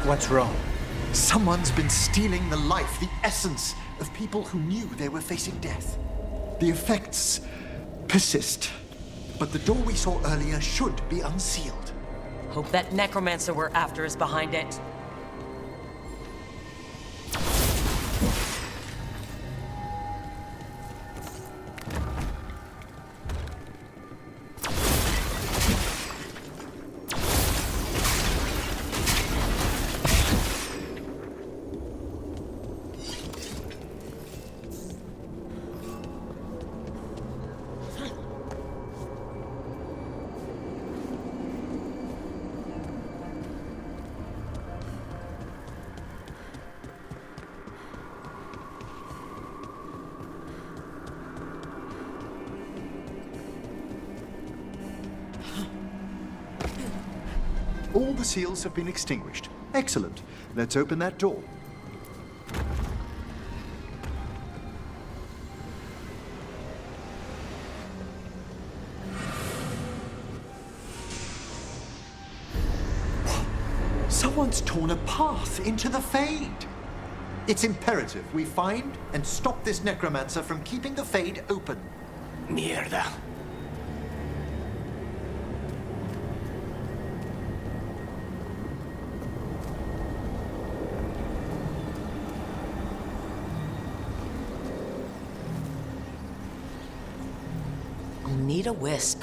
What's wrong? Someone's been stealing the life, the essence of people who knew they were facing death. The effects persist, but the door we saw earlier should be unsealed. Hope that necromancer we're after is behind it. All the seals have been extinguished. Excellent. Let's open that door. Someone's torn a path into the Fade. It's imperative we find and stop this necromancer from keeping the Fade open. Mierda. I'll need a wisp.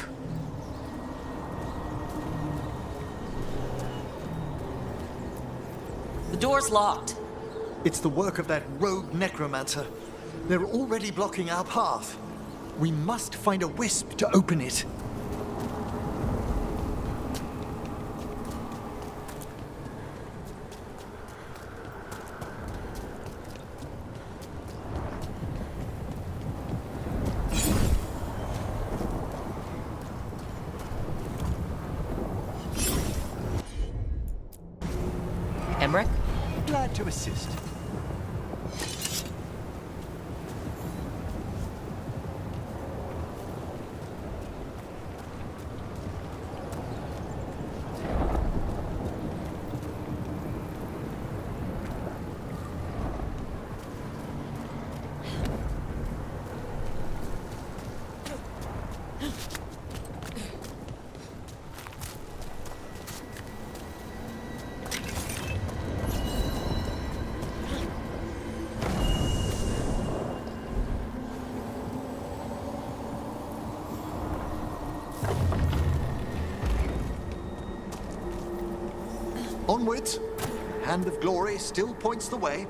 The door's locked. It's the work of that rogue necromancer. They're already blocking our path. We must find a wisp to open it. Emmerich? Glad to assist. Onwards. Hand of Glory still points the way.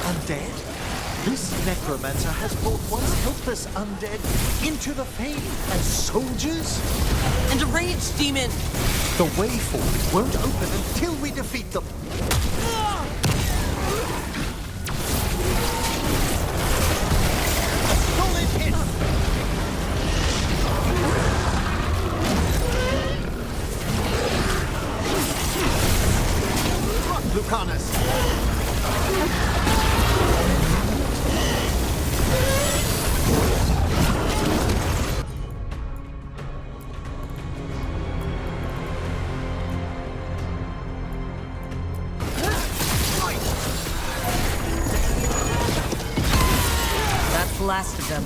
Undead? This necromancer has brought once helpless undead into the Fade. And soldiers? And a rage demon! The way forward won't open until we defeat them. A solid hit! Lucanus! That's the last of them.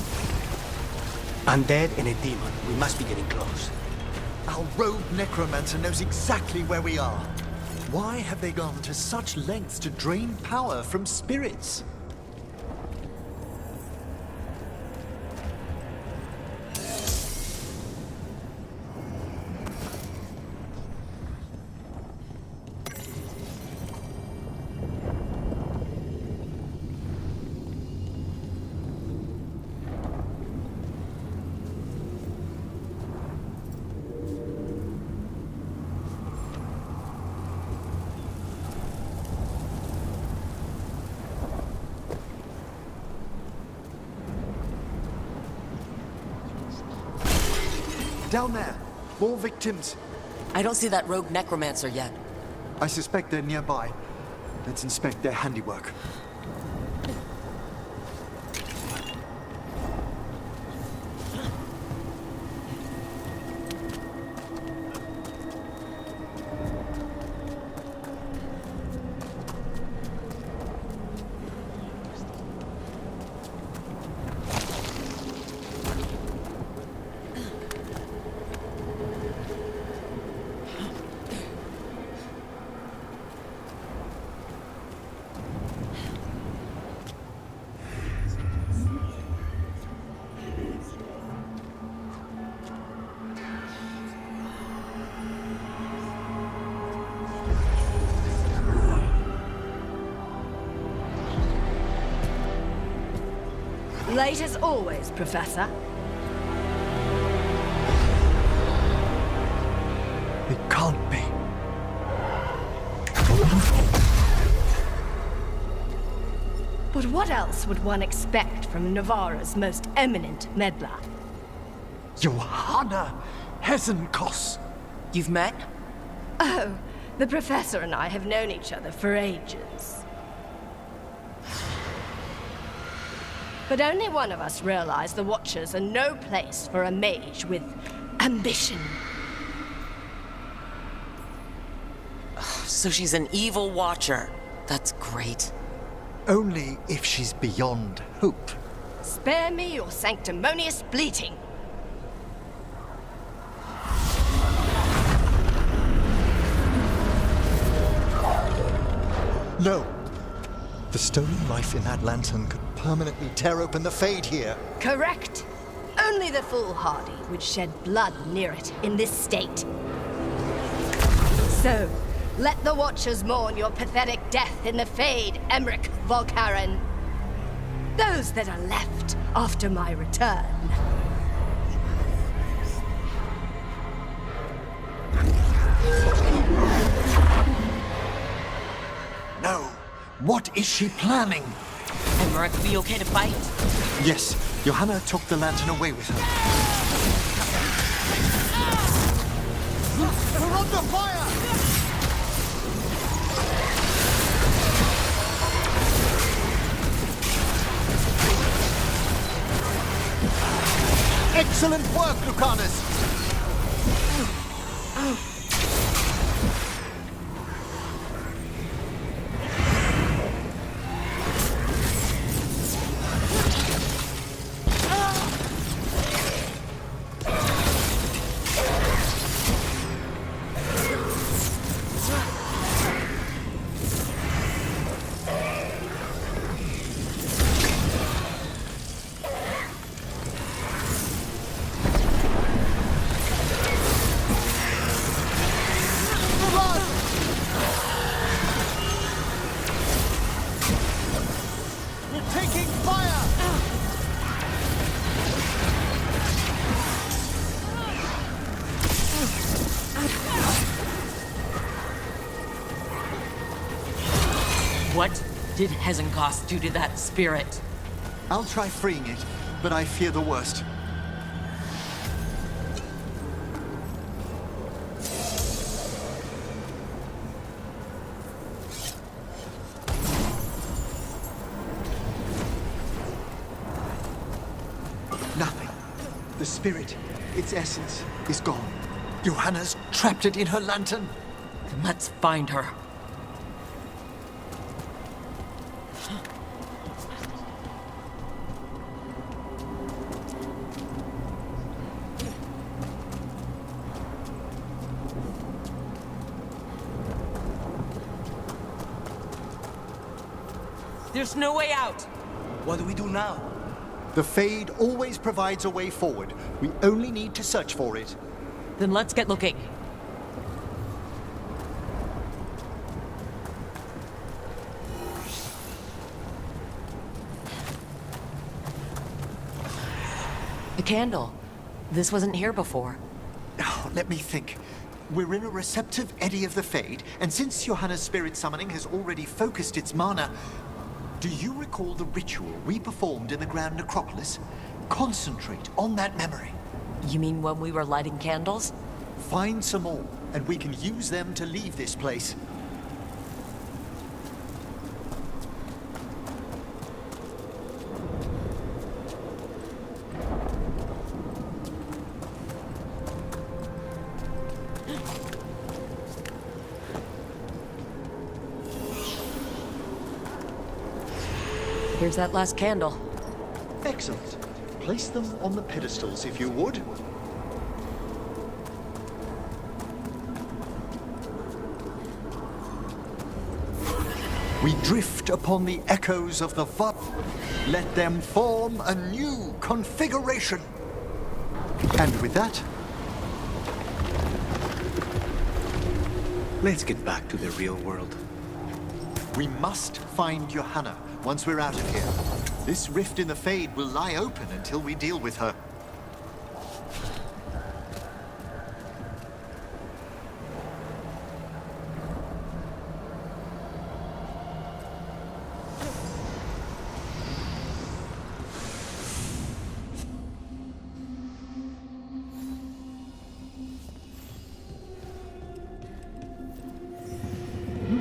Undead and a demon. We must be getting close. Our rogue necromancer knows exactly where we are. Why have they gone to such lengths to drain power from spirits? Down there! More victims! I don't see that rogue necromancer yet. I suspect they're nearby. Let's inspect their handiwork. Late as always, Professor. It can't be. But what else would one expect from Navarra's most eminent meddler? Johanna Hesenkos! You've met? Oh, the Professor and I have known each other for ages. But only one of us realized the Watchers are no place for a mage with ambition. So she's an evil Watcher. That's great. Only if she's beyond hope. Spare me your sanctimonious bleating. No! The stolen life in that lantern could permanently tear open the Fade here. Correct. Only the foolhardy would shed blood near it in this state. So, let the Watchers mourn your pathetic death in the Fade, Emmerich Volkaren. Those that are left after my return. No! What is she planning? Emmerich, be okay to fight? Yes, Johanna took the lantern away with her. We're under fire! Excellent work, Lucanus! What did Hesenkos do to that spirit? I'll try freeing it, but I fear the worst. Nothing. The spirit, its essence, is gone. Johanna's trapped it in her lantern. Then let's find her. There's no way out. What do we do now? The Fade always provides a way forward. We only need to search for it. Then let's get looking. The candle. This wasn't here before. Oh, let me think. We're in a receptive eddy of the Fade, and since Johanna's spirit summoning has already focused its mana, do you recall the ritual we performed in the Grand Necropolis? Concentrate on that memory. You mean when we were lighting candles? Find some more, and we can use them to leave this place. Here's that last candle. Excellent. Place them on the pedestals, if you would. We drift upon the echoes of the Vat. Let them form a new configuration. And with that, Let's get back to the real world. we must find Johanna once we're out of here. This rift in the Fade will lie open until we deal with her.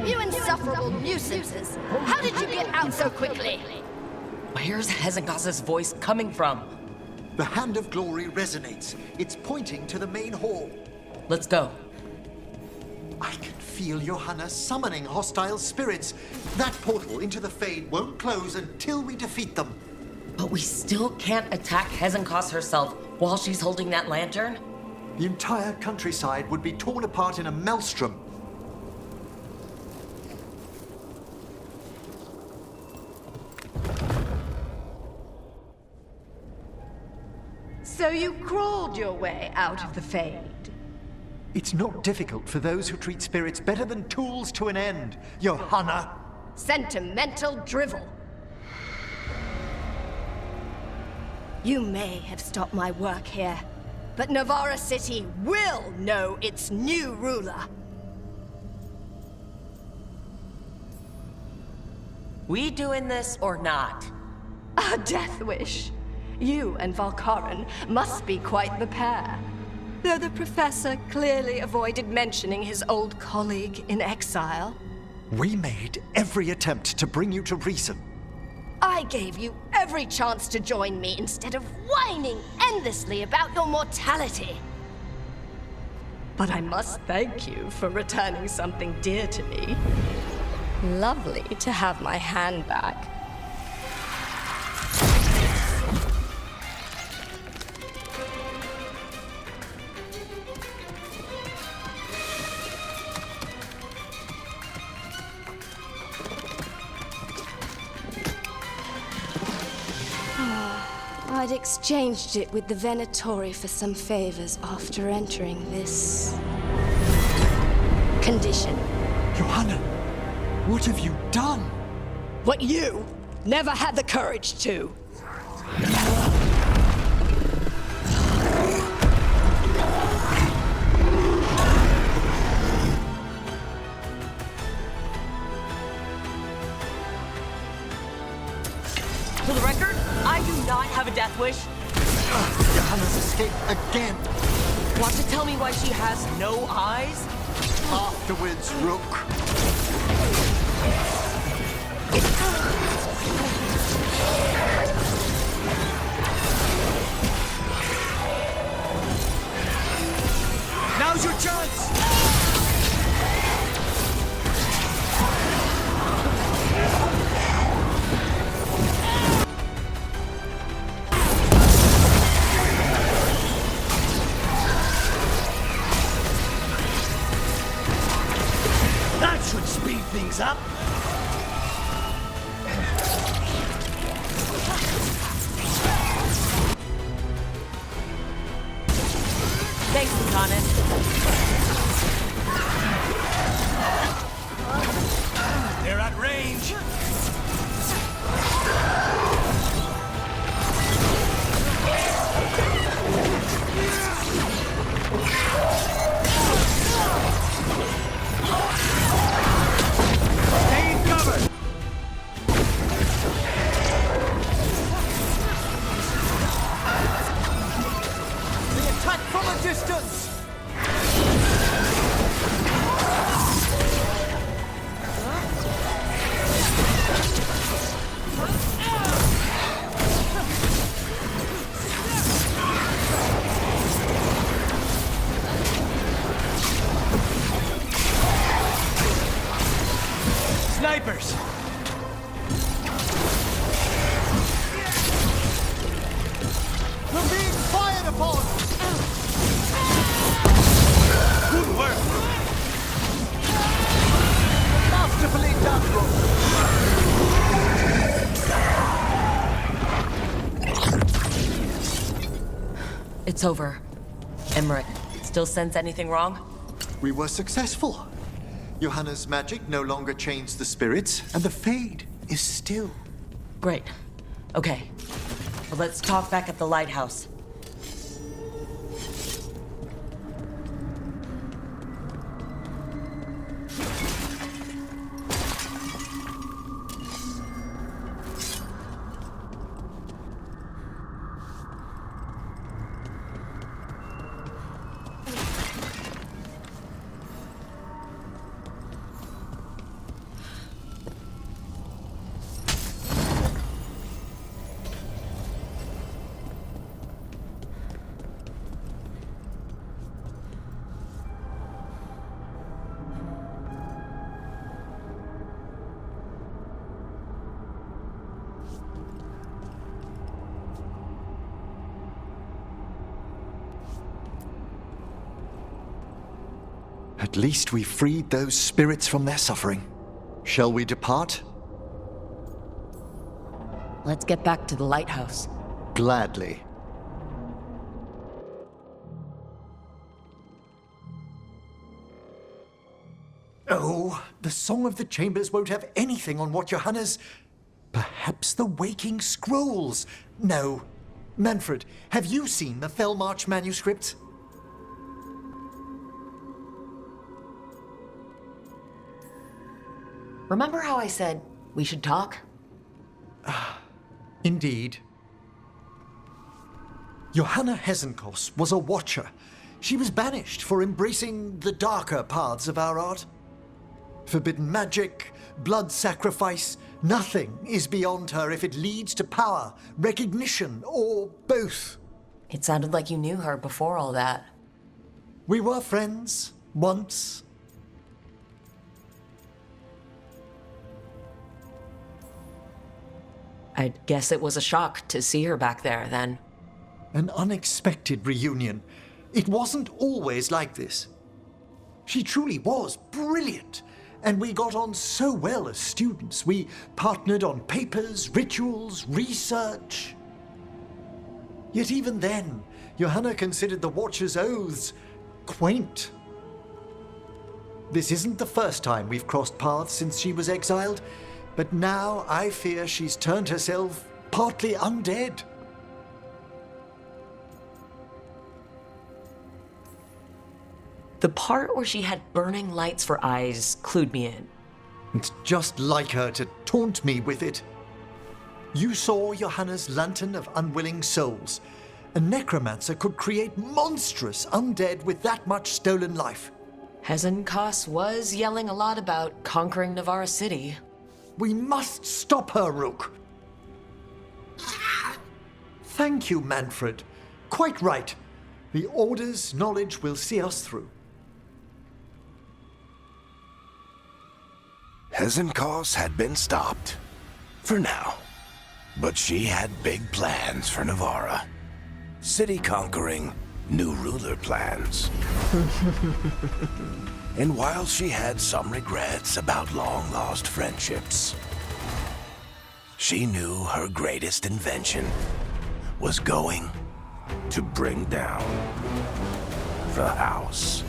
You insufferable nuisances! How did you get out so quickly? Where's Hezenkas's voice coming from? The Hand of Glory resonates. It's pointing to the main hall. Let's go. I can feel Johanna summoning hostile spirits. That portal into the Fade won't close until we defeat them. But we still can't attack Hezenkas herself while she's holding that lantern? The entire countryside would be torn apart in a maelstrom. So you crawled your way out of the Fade. It's not difficult for those who treat spirits better than tools to an end, Johanna. Sentimental drivel. You may have stopped my work here, but Navarra City will know its new ruler. We doing this or not? A death wish. You and Valkaran must be quite the pair. Though the professor clearly avoided mentioning his old colleague in exile. We made every attempt to bring you to reason. I gave you every chance to join me instead of whining endlessly about your mortality. But I must thank you for returning something dear to me. Lovely to have my hand back. I'd exchanged it with the Venatori for some favors after entering this condition. Johanna, what have you done? What you never had the courage to. For the record, I do not have a death wish. Johanna's escaped again. Want to tell me why she has no eyes? Afterwards, Rook. Now's your chance! That should speed things up. Thanks, Lieutenant. They're at range. Stay in cover. The attack from a distance! Snipers. We're being fired upon! Good work. Masterfully done, Rook. It's over. Emmerich, still sense anything wrong? We were successful. Johanna's magic no longer changed the spirits, and the Fade is still. Great. Okay. Well, let's talk back at the lighthouse. At least we freed those spirits from their suffering. Shall we depart? Let's get back to the lighthouse. Gladly. Oh, the Song of the Chambers won't have anything on what Johanna's... Perhaps the Waking Scrolls? No. Manfred, have you seen the Fellmarch manuscripts? Remember how I said we should talk? Indeed. Johanna Hesenkos was a watcher. She was banished for embracing the darker paths of our art. Forbidden magic, blood sacrifice, nothing is beyond her if it leads to power, recognition, or both. It sounded like you knew her before all that. We were friends, once. I guess it was a shock to see her back there, then. An unexpected reunion. It wasn't always like this. She truly was brilliant, and we got on so well as students. We partnered on papers, rituals, research. Yet even then, Johanna considered the Watcher's oaths quaint. This isn't the first time we've crossed paths since she was exiled, but now I fear she's turned herself partly undead. The part where she had burning lights for eyes clued me in. It's just like her to taunt me with it. You saw Johanna's lantern of unwilling souls. A necromancer could create monstrous undead with that much stolen life. Hesenkos was yelling a lot about conquering Navarra City. We must stop her, Rook. Thank you, Manfred. Quite right. The Order's knowledge will see us through. Hesenkos had been stopped. For now. But she had big plans for Navarra. City conquering, new ruler plans. And while she had some regrets about long-lost friendships, she knew her greatest invention was going to bring down the house.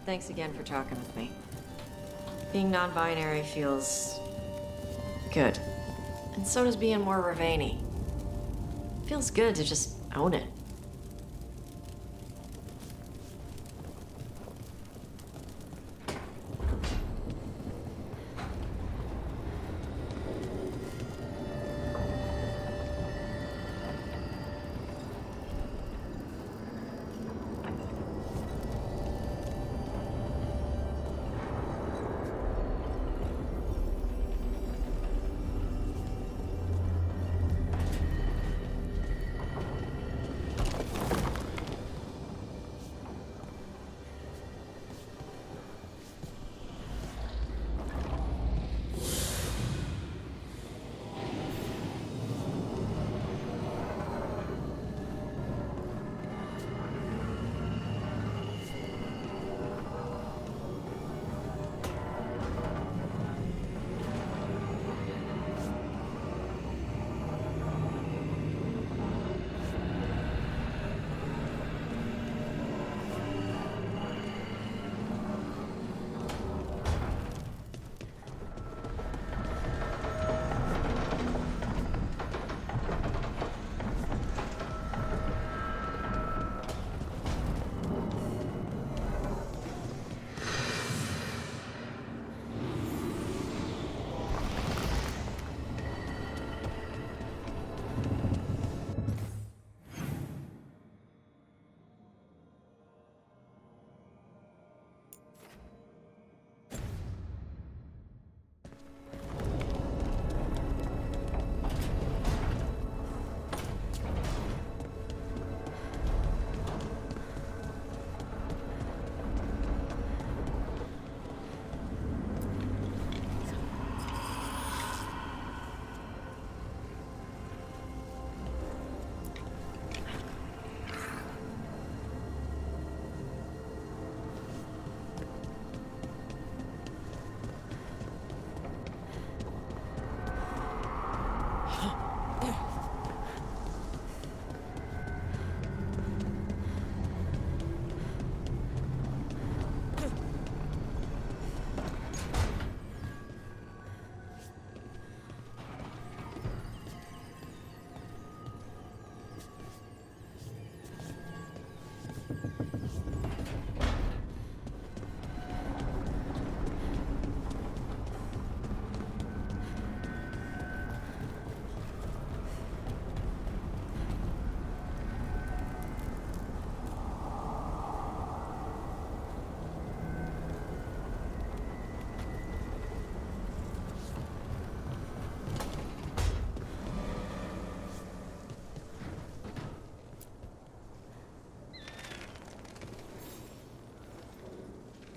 Thanks again for talking with me. Being non-binary feels good. And so does being more Ravani. Feels good to just own it.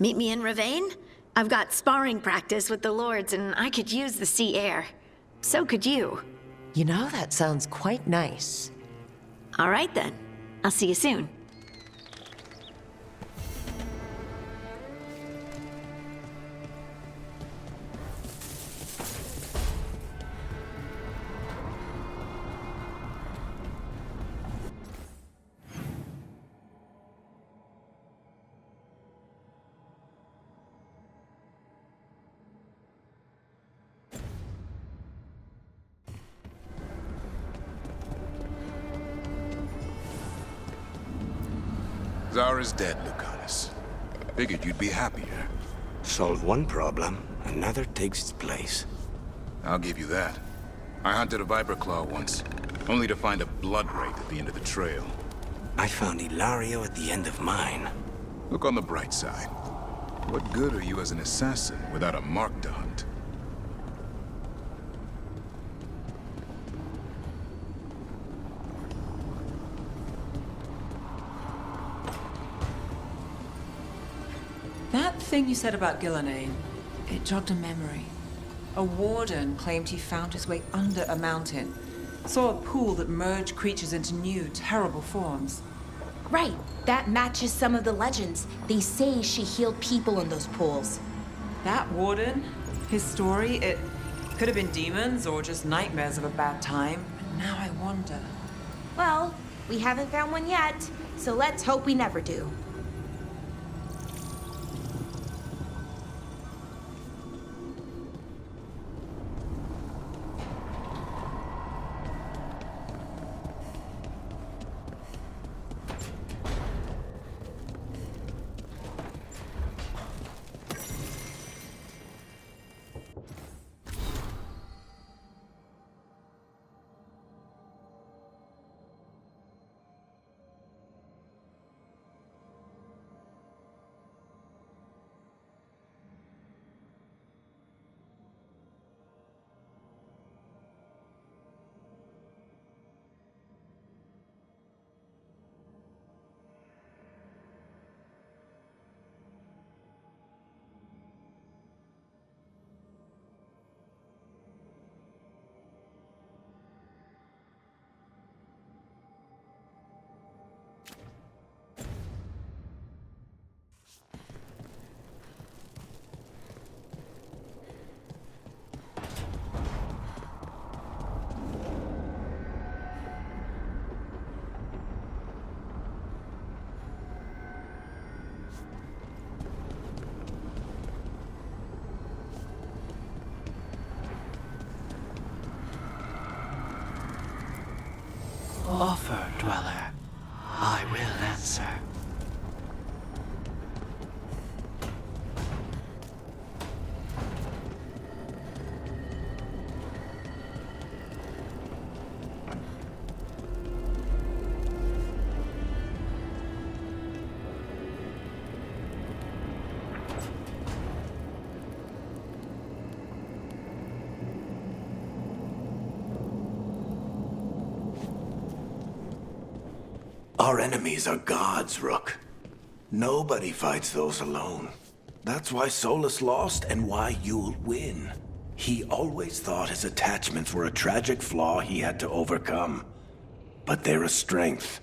Meet me in Ravane? I've got sparring practice with the lords, and I could use the sea air. So could you. You know, that sounds quite nice. All right then. I'll see you soon. Zara's dead, Lucanus. Figured you'd be happier. Solve one problem, another takes its place. I'll give you that. I hunted a viper claw once, only to find a blood wraith at the end of the trail. I found Ilario at the end of mine. Look on the bright side. What good are you as an assassin without a mark to hunt? That thing you said about Gillenane, it jogged a memory. A warden claimed he found his way under a mountain, saw a pool that merged creatures into new, terrible forms. Right, that matches some of the legends. They say she healed people in those pools. That warden, his story, it could have been demons or just nightmares of a bad time. But now I wonder. Well, we haven't found one yet, so let's hope we never do. Offer, Dweller. I will answer. Our enemies are gods, Rook. Nobody fights those alone. That's why Solus lost and why you'll win. He always thought his attachments were a tragic flaw he had to overcome. But they're a strength.